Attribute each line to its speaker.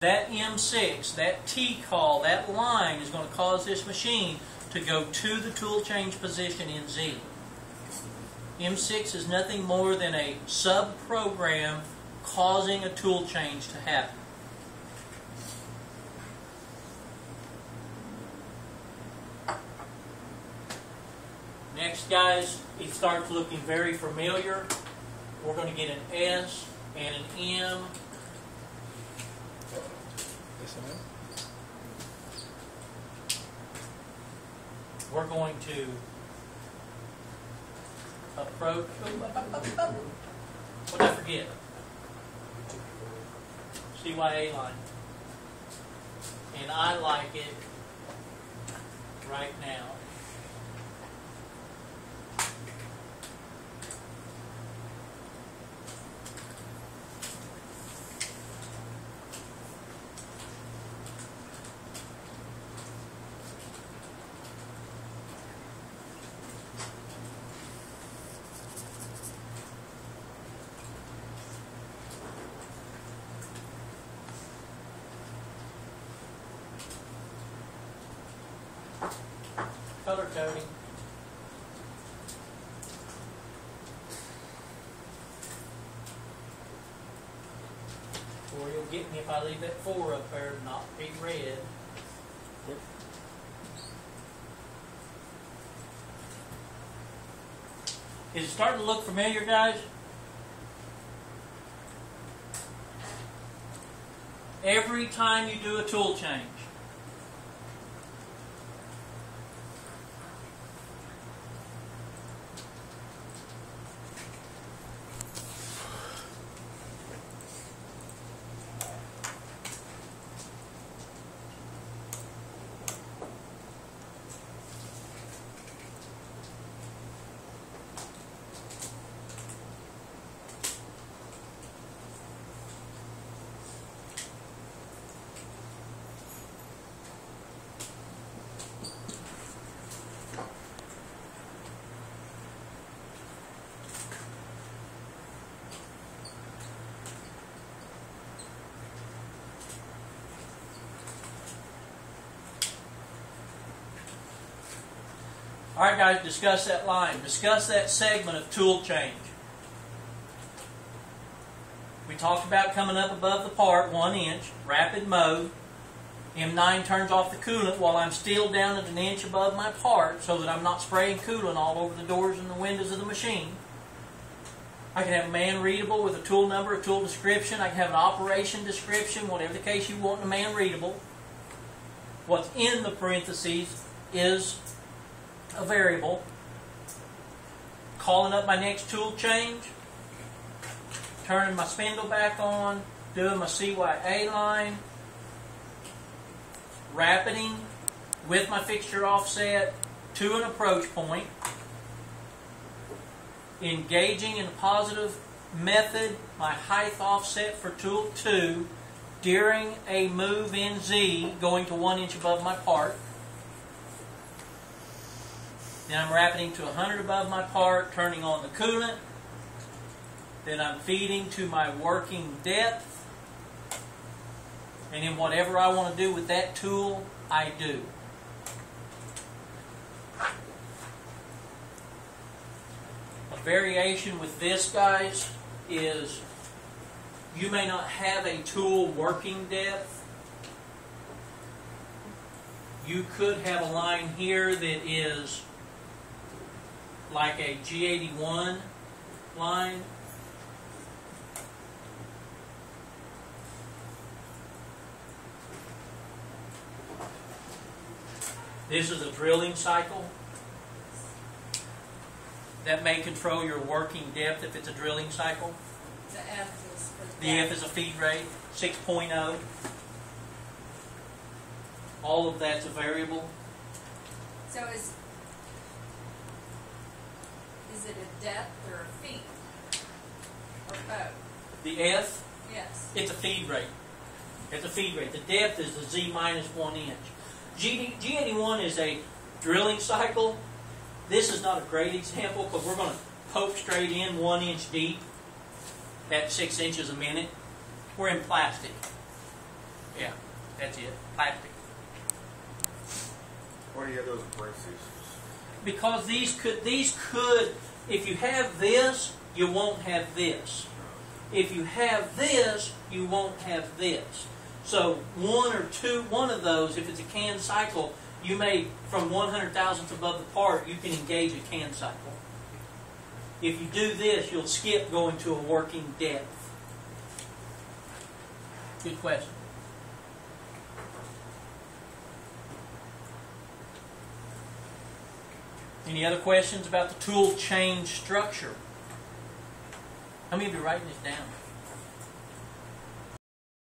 Speaker 1: That M6, that T-call, that line is going to cause this machine to go to the tool change position in Z. M6 is nothing more than a sub-program causing a tool change to happen. Next, guys, it starts looking very familiar. We're going to get an S and an M. We're going to approach. What did I forget? CYA line. And I like it right now. Color coding. Or you'll get me if I leave that 4 up there and not be red. Is it starting to look familiar, guys? Every time you do a tool change, all right, guys, discuss that line. Discuss that segment of tool change. We talked about coming up above the part, 1 inch, rapid mode. M9 turns off the coolant while I'm still down at 1 inch above my part so that I'm not spraying coolant all over the doors and the windows of the machine. I can have a man readable with a tool number, a tool description. I can have an operation description, whatever the case you want in a man readable. What's in the parentheses is a variable. Calling up my next tool change, turning my spindle back on, doing my CYA line, rapiding with my fixture offset to an approach point, engaging in a positive method my height offset for tool 2 during a move in Z going to 1 inch above my part. Then I'm rapiding to 100 above my part, turning on the coolant. Then I'm feeding to my working depth. And then whatever I want to do with that tool, I do. A variation with this, guys, is you may not have a tool working depth. You could have a line here that is like a G81 line. This is a drilling cycle. That may control your working depth if it's a drilling cycle.
Speaker 2: The F is for
Speaker 1: the F is a feed rate, 6.0. All of that's a variable.
Speaker 2: So is it a depth or a feed? Or both?
Speaker 1: The F?
Speaker 2: Yes.
Speaker 1: It's a feed rate. It's a feed rate. The depth is the Z minus 1 inch. G81 is a drilling cycle. This is not a great example because we're going to poke straight in 1 inch deep at 6 inches a minute. We're in plastic. Yeah, that's it. Plastic.
Speaker 3: Why do you have those braces?
Speaker 1: Because these could, if you have this, you won't have this. If you have this, you won't have this. So one of those, if it's a can cycle, you may, from 100 thousandths above the part, you can engage a can cycle. If you do this, you'll skip going to a working depth. Good question. Any other questions about the tool chain structure? How many of you are writing this down?